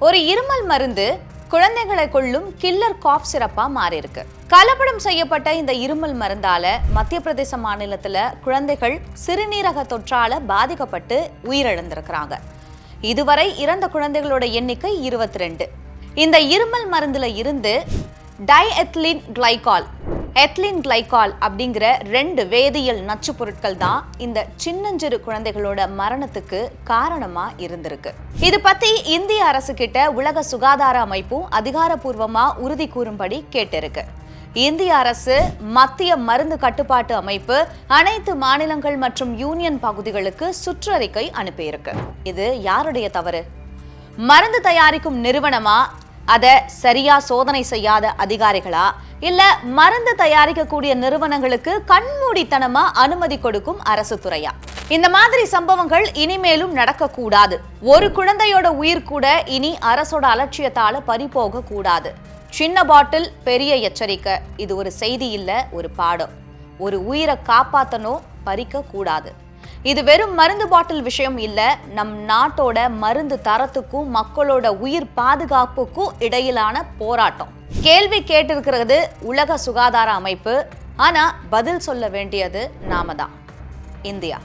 ஒரு இருமல் மருந்து குழந்தைகளை கொள்ளும் கில்லர் காஃப் சிரப்பா மாறி இருக்கு. கலப்படம் செய்யப்பட்ட இந்த இருமல் மருந்தால மத்திய பிரதேச மாநிலத்துல குழந்தைகள் சிறுநீரக தொற்றால பாதிக்கப்பட்டு உயிரிழந்திருக்கிறாங்க. இதுவரை இறந்த குழந்தைகளோட எண்ணிக்கை 22. இந்த இருமல் மருந்துல இருந்து டைஎத்திலீன் கிளைகால் அப்படிங்கிற 2 வேதியியல் நச்சு பொருட்கள் தான் இந்த சின்னஞ்சிறு குழந்தைகளோட மரணத்துக்கு காரணமா இருந்திருக்கு. இது பத்தி இந்திய அரசு கிட்ட உலக சுகாதார அமைப்பும் அதிகாரப்பூர்வமா உறுதி கூறும்படி கேட்டிருக்கு. இந்திய அரசு மத்திய மருந்து கட்டுப்பாட்டு அமைப்பு அனைத்து மாநிலங்கள் மற்றும் யூனியன் பகுதிகளுக்கு சுற்றறிக்கை அனுப்பியிருக்கு. இது யாருடைய தவறு? மருந்து தயாரிக்கும் நிறுவனமா, அத சரியா சோதனை செய்யாத அதிகாரிகளா, இல்ல மருந்து தயாரிக்கக்கூடிய நிறுவனங்களுக்கு கண்மூடித்தனமா அனுமதி கொடுக்கும் அரசு துறையா? இந்த மாதிரி சம்பவங்கள் இனிமேலும் நடக்கக்கூடாது. ஒரு குழந்தையோட உயிர் கூட இனி அரசோட அலட்சியத்தால பறிபோக கூடாது. சின்ன பாட்டில் பெரிய எச்சரிக்கை. இது ஒரு செய்தி இல்ல, ஒரு பாடம். ஒரு உயிரை காப்பாத்தணும், பறிக்க கூடாது. இது வெறும் மருந்து பாட்டில் விஷயம் இல்ல, நம் நாட்டோட மருந்து தரத்துக்கும் மக்களோட உயிர் பாதுகாப்புக்கும் இடையிலான போராட்டம். கேள்வி கேட்டிருக்கிறது உலக சுகாதார அமைப்பு, ஆனா பதில் சொல்ல வேண்டியது நாம தான், இந்தியா.